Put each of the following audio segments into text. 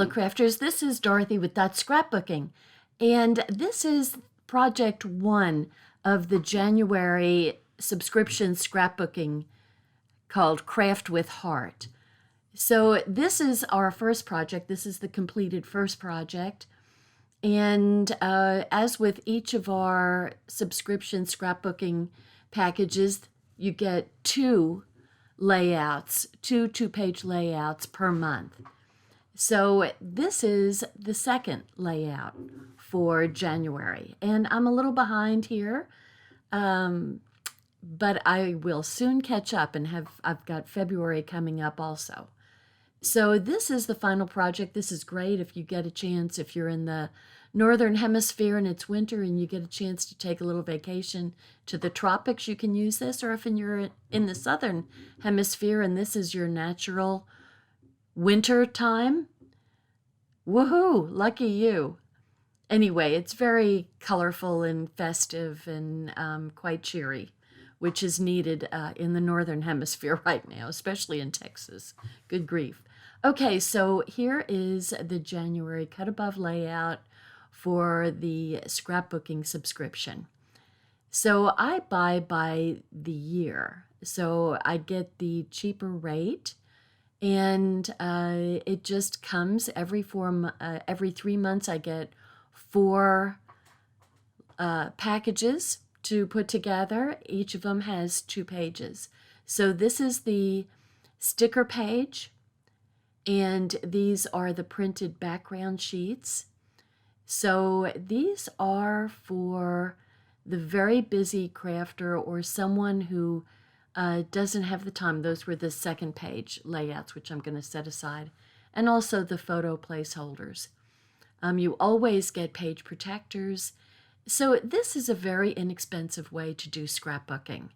crafters, this is Dorothy with That Scrapbooking, and this is project 1 of the January subscription scrapbooking called Craft with Heart. So this is our first project. This is the completed first project, and as with each of our subscription scrapbooking packages, you get two two-page layouts per month. So this is the second layout for January, and I'm a little behind here, but I will soon catch up, and I've got February coming up also. So this is the final project. This is great if you get a chance, if you're in the Northern Hemisphere and it's winter and you get a chance to take a little vacation to the tropics, you can use this, or if you're in the Southern Hemisphere and this is your natural winter time, woohoo, lucky you. Anyway, it's very colorful and festive and quite cheery, which is needed in the Northern Hemisphere right now, especially in Texas. Good grief. Okay, so here is the January cut above layout for the scrapbooking subscription. So I buy by the year, so I get the cheaper rate. And it just comes every 3 months. I get 4 packages to put together. Each of them has 2 pages. So this is the sticker page, and these are the printed background sheets. So these are for the very busy crafter or someone who doesn't have the time. Those were the second page layouts, which I'm going to set aside, and also the photo placeholders. You always get page protectors. So this is a very inexpensive way to do scrapbooking.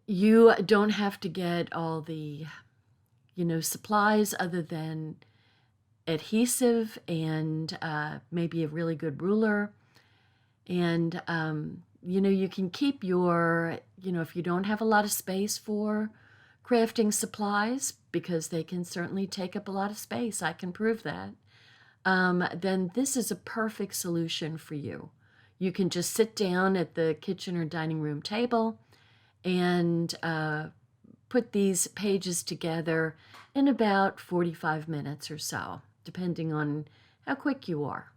You don't have to get all the, supplies other than adhesive and maybe a really good ruler. And you can keep your, if you don't have a lot of space for crafting supplies, because they can certainly take up a lot of space, I can prove that, then this is a perfect solution for you. You can just sit down at the kitchen or dining room table and put these pages together in about 45 minutes or so, depending on how quick you are.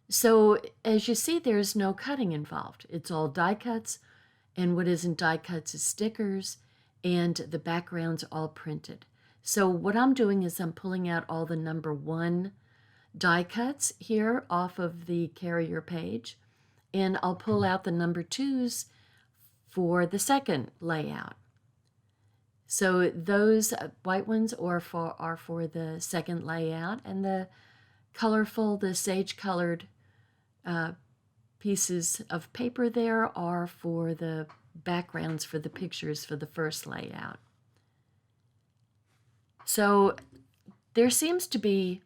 So as you see, there's no cutting involved. It's all die cuts, and what isn't die cuts is stickers, and the background's all printed. So what I'm doing is I'm pulling out all the number 1 die cuts here off of the carrier page, and I'll pull out the number 2s for the second layout. So those white ones are for the second layout, and the colorful, the sage-colored pieces of paper there are for the backgrounds for the pictures for the first layout. So there seems to be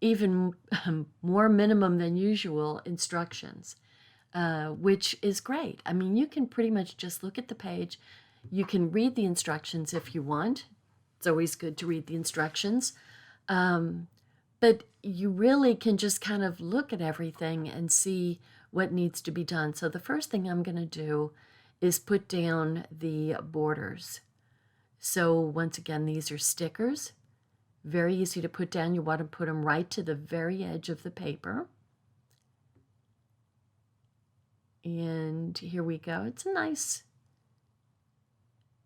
even more minimum than usual instructions, which is great. I mean, you can pretty much just look at the page. You can read the instructions if you want. It's always good to read the instructions. But you really can just kind of look at everything and see what needs to be done. So the first thing I'm going to do is put down the borders. So once again, these are stickers. Very easy to put down. You want to put them right to the very edge of the paper. And here we go. It's a nice,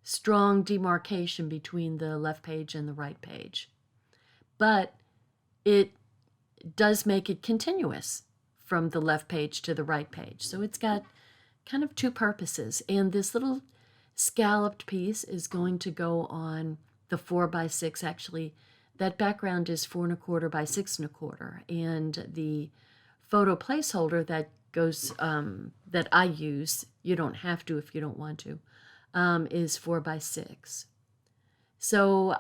strong demarcation between the left page and the right page. But it does make it continuous from the left page to the right page. So it's got kind of 2 purposes. And this little scalloped piece is going to go on the 4x6. Actually, that background is 4 1/4 by 6 1/4. And the photo placeholder that goes, that I use, you don't have to if you don't want to, is 4x6. So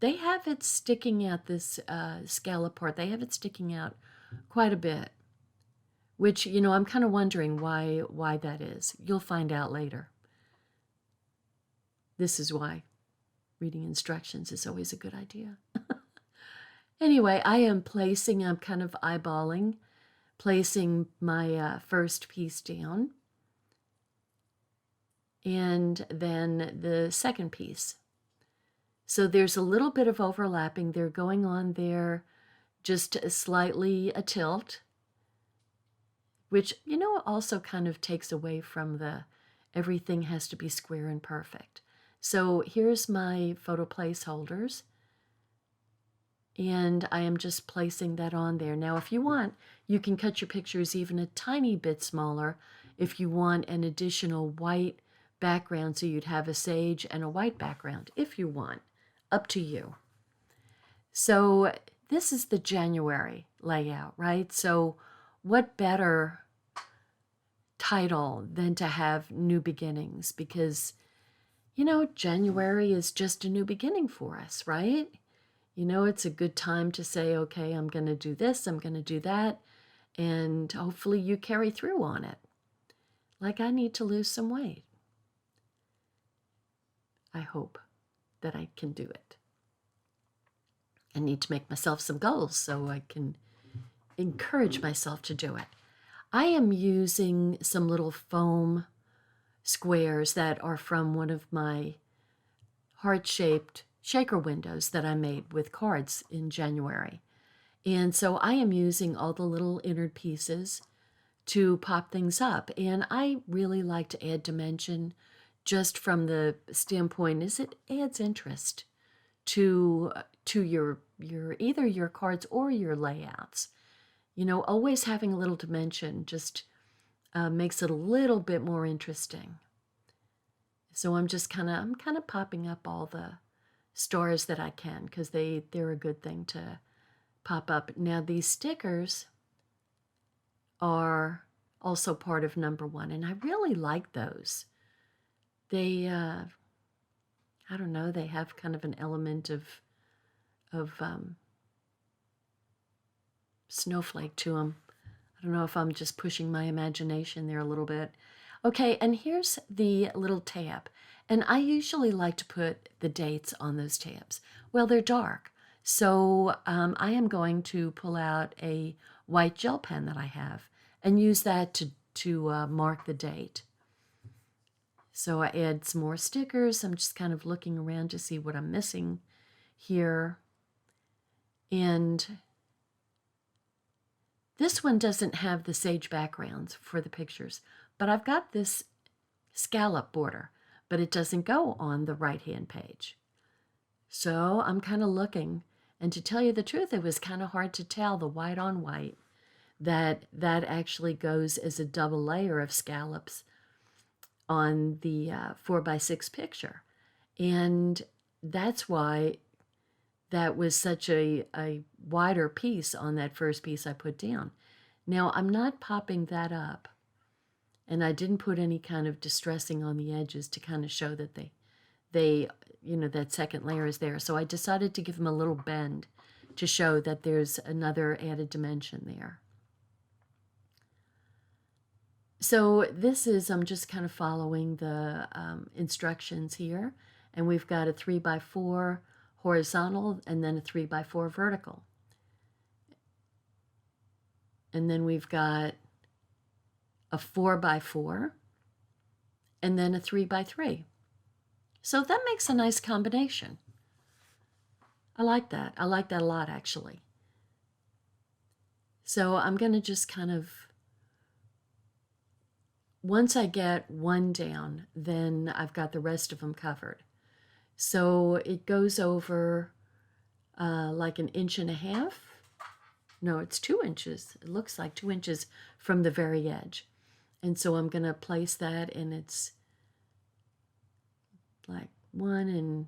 they have it sticking out, this scallop part, they have it sticking out quite a bit, which, I'm kind of wondering why that is. You'll find out later. This is why. reading instructions is always a good idea. Anyway, I'm kind of eyeballing, placing my first piece down, and then the second piece. So there's a little bit of overlapping. They're going on there just slightly a tilt, which, also kind of takes away from the everything has to be square and perfect. So here's my photo placeholders, and I am just placing that on there. Now, if you want, you can cut your pictures even a tiny bit smaller if you want an additional white background, so you'd have a sage and a white background if you want. Up to you. So this is the January layout, right? So what better title than to have New Beginnings? Because, January is just a new beginning for us, right? It's a good time to say, okay, I'm going to do this, I'm going to do that, and hopefully you carry through on it. Like, I need to lose some weight. I hope that I can do it. I need to make myself some goals so I can encourage myself to do it. I am using some little foam squares that are from one of my heart-shaped shaker windows that I made with cards in January. And so I am using all the little innard pieces to pop things up. And I really like to add dimension just from the standpoint is it adds interest to your either your cards or your layouts. Always having a little dimension just makes it a little bit more interesting. So I'm kind of popping up all the stars that I can, because they're a good thing to pop up. Now these stickers are also part of number 1, and I really like those. They I don't know, they have kind of an element of snowflake to them. I don't know if I'm just pushing my imagination there a little bit. Okay, and here's the little tab. And I usually like to put the dates on those tabs. Well, they're dark. So I am going to pull out a white gel pen that I have and use that to mark the date. So I add some more stickers. I'm just kind of looking around to see what I'm missing here. And this one doesn't have the sage backgrounds for the pictures, but I've got this scallop border, but it doesn't go on the right-hand page. So I'm kind of looking, and to tell you the truth, it was kind of hard to tell the white on white that actually goes as a double layer of scallops on the 4x6 picture. And that's why that was such a wider piece on that first piece I put down. Now, I'm not popping that up, and I didn't put any kind of distressing on the edges to kind of show that they that second layer is there. So I decided to give them a little bend to show that there's another added dimension there. So this is, I'm just kind of following the instructions here, and we've got a 3x4 horizontal and then a 3x4 vertical. And then we've got a 4x4 and then a 3x3. So that makes a nice combination. I like that. I like that a lot, actually. So I'm going to just kind of, once I get one down, then I've got the rest of them covered. So it goes over like 1.5 inches. No, it's 2 inches. It looks like 2 inches from the very edge. And so I'm going to place that, and it's like 1, and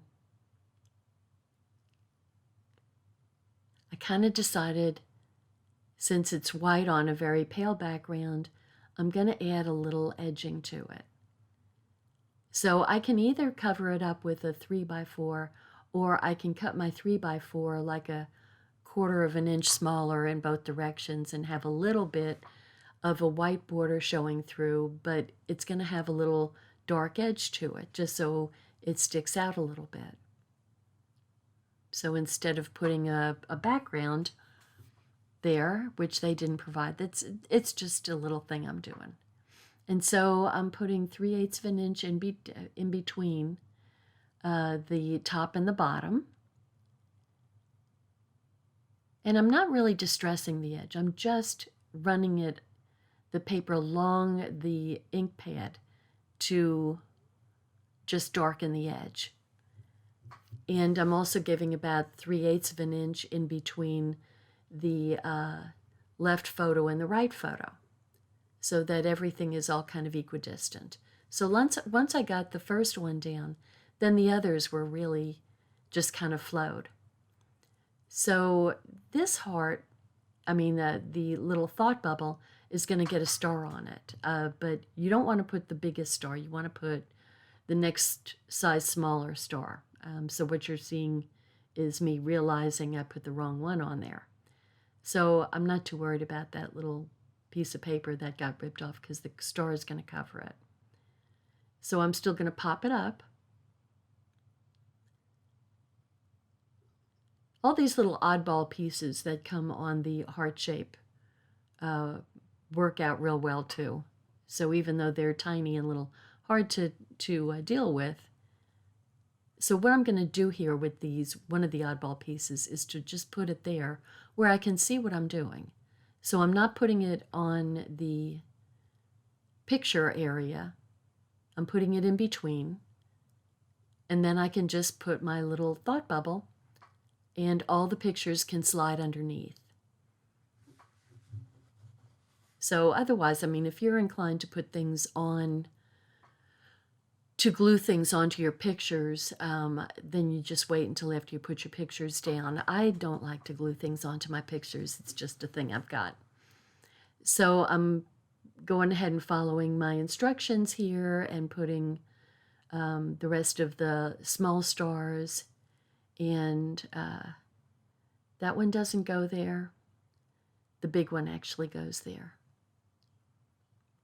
I kind of decided, since it's white on a very pale background, I'm going to add a little edging to it. So I can either cover it up with a 3x4, or I can cut my 3x4 like 1/4 inch smaller in both directions and have a little bit of a white border showing through, but it's going to have a little dark edge to it, just so it sticks out a little bit. So instead of putting a background there, which they didn't provide, it's just a little thing I'm doing. And so I'm putting 3/8 of an inch in between the top and the bottom. And I'm not really distressing the edge. I'm just running the paper along the ink pad to just darken the edge. And I'm also giving about 3/8 of an inch in between the left photo and the right photo, so that everything is all kind of equidistant. So once I got the first one down, then the others were really just kind of flowed. So this heart, the little thought bubble is going to get a star on it, but you don't want to put the biggest star. You want to put the next size smaller star. So what you're seeing is me realizing I put the wrong one on there. So I'm not too worried about that little piece of paper that got ripped off because the star is going to cover it. So I'm still going to pop it up. All these little oddball pieces that come on the heart shape work out real well too. So even though they're tiny and a little hard to deal with, so what I'm going to do here with one of the oddball pieces is to just put it there where I can see what I'm doing. So I'm not putting it on the picture area. I'm putting it in between. And then I can just put my little thought bubble and all the pictures can slide underneath. So otherwise, if you're inclined to put things on, to glue things onto your pictures, then you just wait until after you put your pictures down. I don't like to glue things onto my pictures. It's just a thing I've got. So I'm going ahead and following my instructions here and putting the rest of the small stars, and that one doesn't go there. The big one actually goes there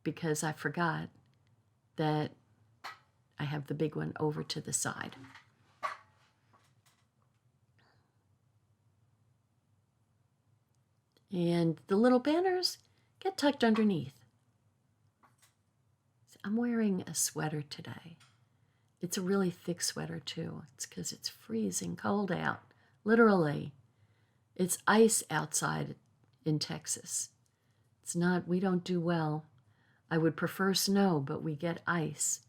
because I forgot that I have the big one over to the side. And the little banners get tucked underneath. I'm wearing a sweater today. It's a really thick sweater too. It's because it's freezing cold out. Literally. It's ice outside in Texas. We don't do well. I would prefer snow, but we get ice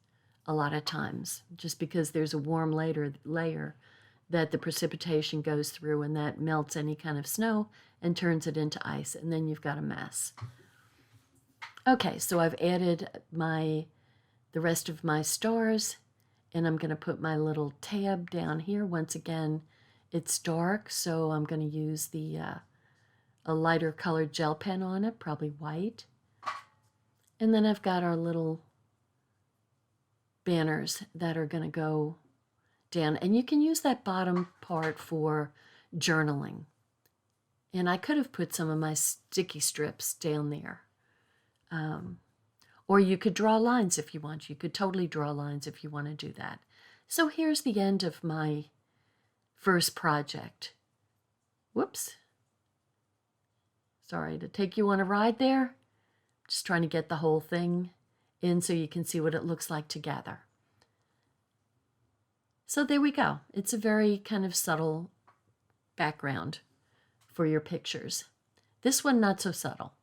a lot of times, just because there's a warm layer that the precipitation goes through, and that melts any kind of snow and turns it into ice, and then you've got a mess. Okay, so I've added the rest of my stars, and I'm going to put my little tab down here. Once again, it's dark, so I'm going to use a lighter colored gel pen on it, probably white. And then I've got our little banners that are going to go down, and you can use that bottom part for journaling. And I could have put some of my sticky strips down there, or you could draw lines if you want. You could totally draw lines if you want to do that. So here's the end of my first project. Whoops, sorry to take you on a ride there. Just trying to get the whole thing in so you can see what it looks like together. So there we go. It's a very kind of subtle background for your pictures. This one, not so subtle.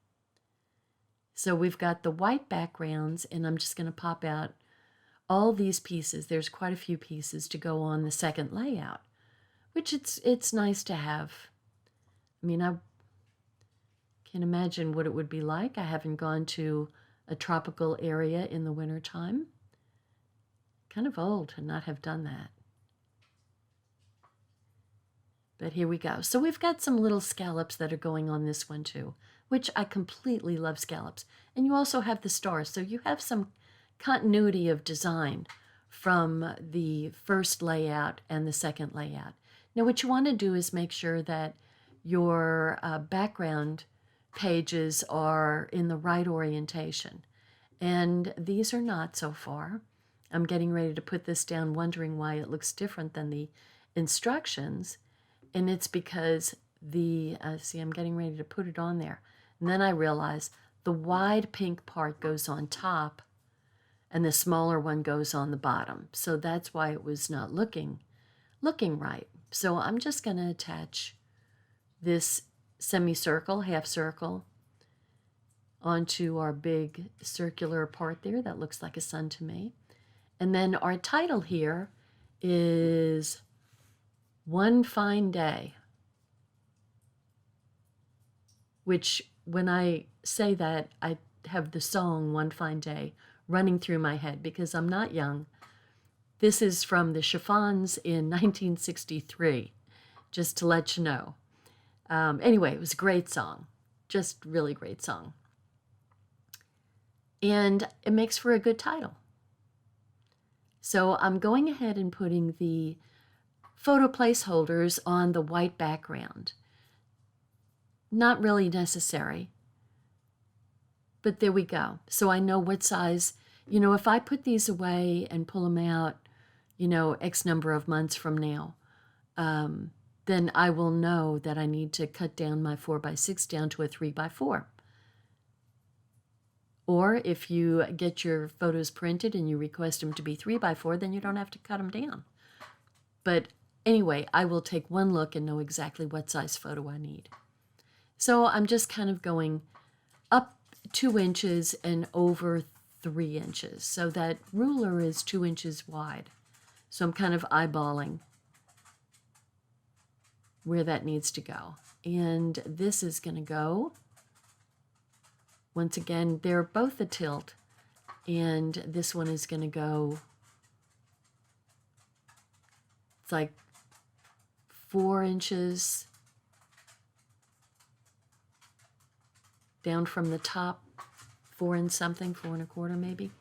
So we've got the white backgrounds, and I'm just going to pop out all these pieces. There's quite a few pieces to go on the second layout, which it's nice to have. I can imagine what it would be like. I haven't gone to a tropical area in the wintertime. Kind of old to not have done that. But here we go. So we've got some little scallops that are going on this one too, which I completely love scallops. And you also have the stars, so you have some continuity of design from the first layout and the second layout. Now what you want to do is make sure that your background pages are in the right orientation. And these are not so far. I'm getting ready to put this down, wondering why it looks different than the instructions. And it's because see, I'm getting ready to put it on there. And then I realize the wide pink part goes on top and the smaller one goes on the bottom. So that's why it was not looking right. So I'm just going to attach this semicircle, half circle, onto our big circular part there. That looks like a sun to me. And then our title here is One Fine Day, which when I say that, I have the song One Fine Day running through my head because I'm not young. This is from the Chiffons in 1963, just to let you know. Anyway, it was a great song, just really great song. And it makes for a good title. So I'm going ahead and putting the photo placeholders on the white background. Not really necessary, but there we go. So I know what size, if I put these away and pull them out, X number of months from now, then I will know that I need to cut down my 4x6 down to a 3x4. Or if you get your photos printed and you request them to be 3x4, then you don't have to cut them down. But anyway, I will take one look and know exactly what size photo I need. So I'm just kind of going up 2 inches and over 3 inches. So that ruler is 2 inches wide. So I'm kind of eyeballing where that needs to go. And this is going to go, once again, they're both a tilt. And this one is going to go, it's like 4 inches down from the top, 4 and something, 4 1/4 maybe.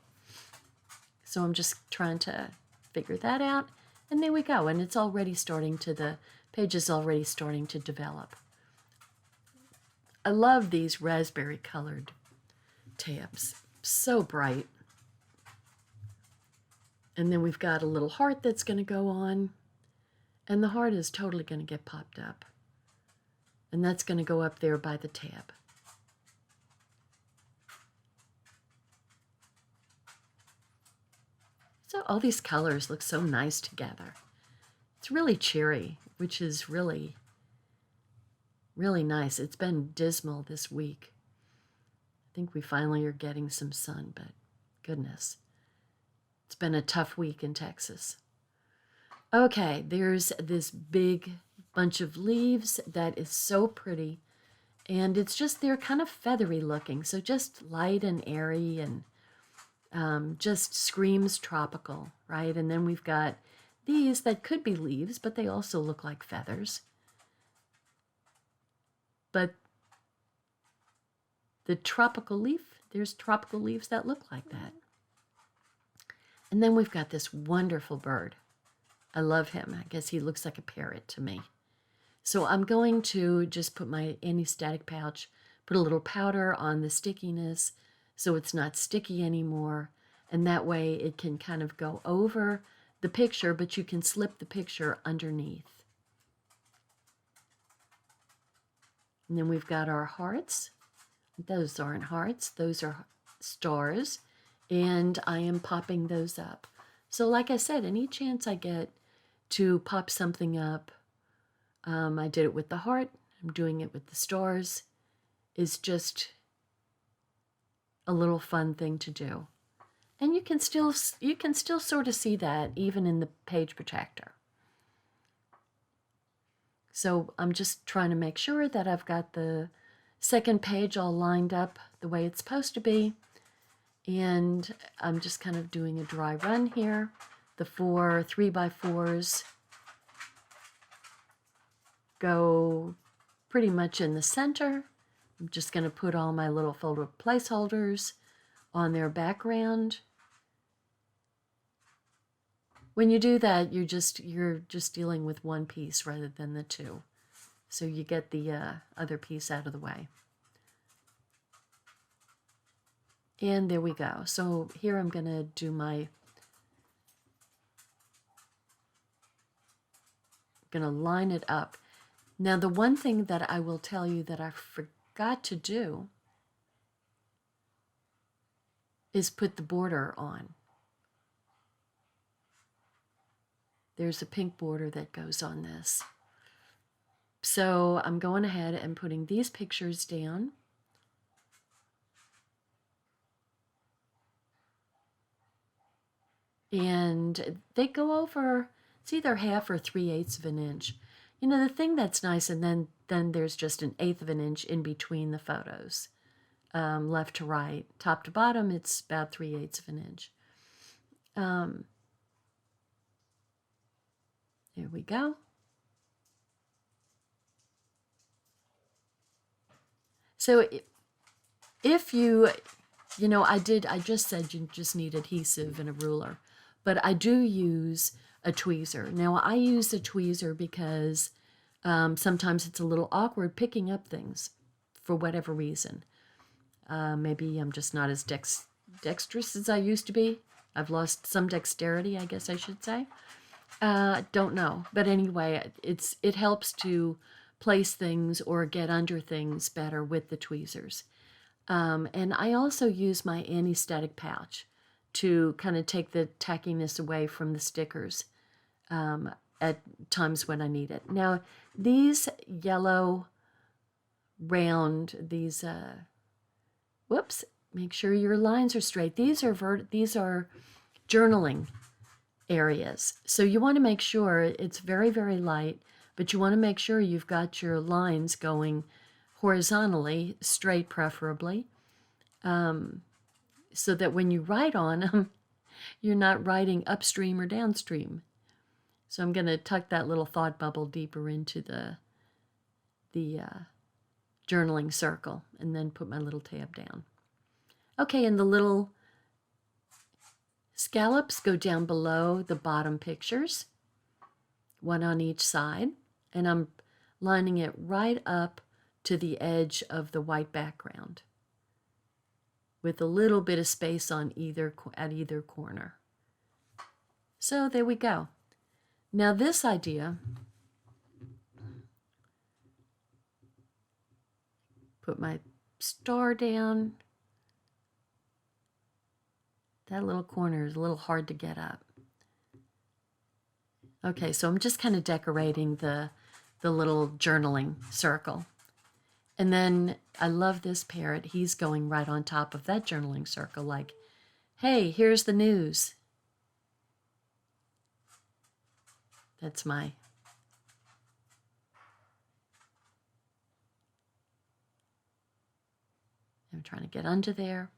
So I'm just trying to figure that out. And there we go. And it's already starting to, the page is already starting to develop. I love these raspberry colored tabs. So bright. And then we've got a little heart that's going to go on. And the heart is totally going to get popped up. And that's going to go up there by the tab. So all these colors look so nice together. It's really cheery, which is really, really nice. It's been dismal this week. I think we finally are getting some sun, but goodness, it's been a tough week in Texas. Okay, there's this big bunch of leaves that is so pretty, and it's just, they're kind of feathery looking, so just light and airy and just screams tropical, right? And then we've got these that could be leaves, but they also look like feathers. But the tropical leaf, there's tropical leaves that look like that. And then we've got this wonderful bird. I love him. I guess he looks like a parrot to me. So I'm going to just put my anti-static pouch, put a little powder on the stickiness so it's not sticky anymore. And that way it can kind of go over the picture, but you can slip the picture underneath. And then we've got our hearts. Those aren't hearts, those are stars. And I am popping those up. So like I said, any chance I get to pop something up, I did it with the heart, I'm doing it with the stars, is just a little fun thing to do. And you can still sort of see that even in the page protector. So I'm just trying to make sure that I've got the second page all lined up the way it's supposed to be. And I'm just kind of doing a dry run here. The 4 3x4s go pretty much in the center. I'm just going to put all my little photo placeholders on their background. When you do that, you're just dealing with one piece rather than the two. So you get the other piece out of the way. And there we go. So here I'm going to do my, going to line it up. Now, the one thing that I will tell you that I forgot to do is put the border on. There's a pink border that goes on this. So I'm going ahead and putting these pictures down. And they go over, it's either 1/2 or 3/8 of an inch. You know, the thing that's nice, and then there's just 1/8 of an inch in between the photos. Left to right, top to bottom, it's about 3/8 of an inch. There we go. So if you know, I just said you just need adhesive and a ruler, but I do use a tweezer. Now, I use a tweezer because sometimes it's a little awkward picking up things for whatever reason. Maybe I'm just not as dexterous as I used to be. I've lost some dexterity, I guess I should say. Don't know. But anyway, it helps to place things or get under things better with the tweezers. And I also use my anti-static pouch to kind of take the tackiness away from the stickers at times when I need it. Now, these yellow round, these, whoops, make sure your lines are straight. These are journaling areas. So you want to make sure it's very, very light, but you want to make sure you've got your lines going horizontally, straight preferably, so that when you write on them, you're not writing upstream or downstream. So I'm going to tuck that little thought bubble deeper into the journaling circle and then put my little tab down. Okay, and the little scallops go down below the bottom pictures, one on each side, and I'm lining it right up to the edge of the white background with a little bit of space at either corner. So there we go. Now this idea, put my star down. That little corner is a little hard to get up. Okay, so I'm just kind of decorating the little journaling circle. And then I love this parrot. He's going right on top of that journaling circle like, hey, here's the news. That's I'm trying to get under there.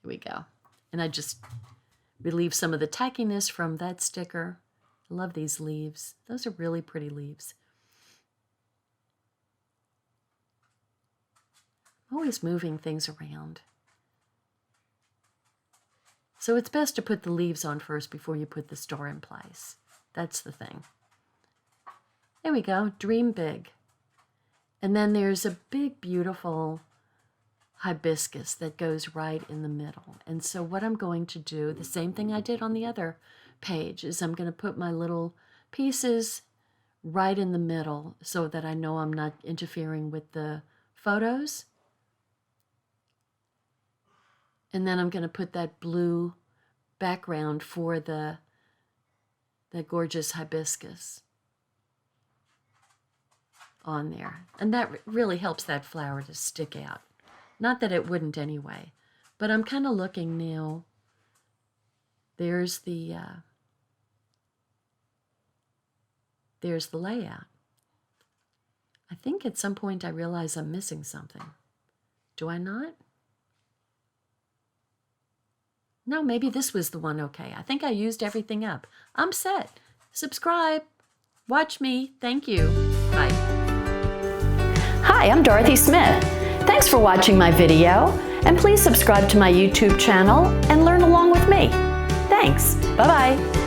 Here we go. And I just relieve some of the tackiness from that sticker. I love these leaves. Those are really pretty leaves. I'm always moving things around. So it's best to put the leaves on first before you put the star in place. That's the thing. There we go. Dream big. And then there's a big, beautiful hibiscus that goes right in the middle. And so what I'm going to do, the same thing I did on the other page, is I'm going to put my little pieces right in the middle so that I know I'm not interfering with the photos. And then I'm going to put that blue background for that gorgeous hibiscus on there. And that really helps that flower to stick out. Not that it wouldn't anyway, but I'm kind of looking now. There's the layout. I think at some point I realize I'm missing something. Do I not? No, maybe this was the one. Okay, I think I used everything up. I'm set. Subscribe. Watch me. Thank you. Bye. Hi, I'm Dorothy Smith. Thanks for watching my video, and please subscribe to my YouTube channel and learn along with me. Thanks. Bye-bye.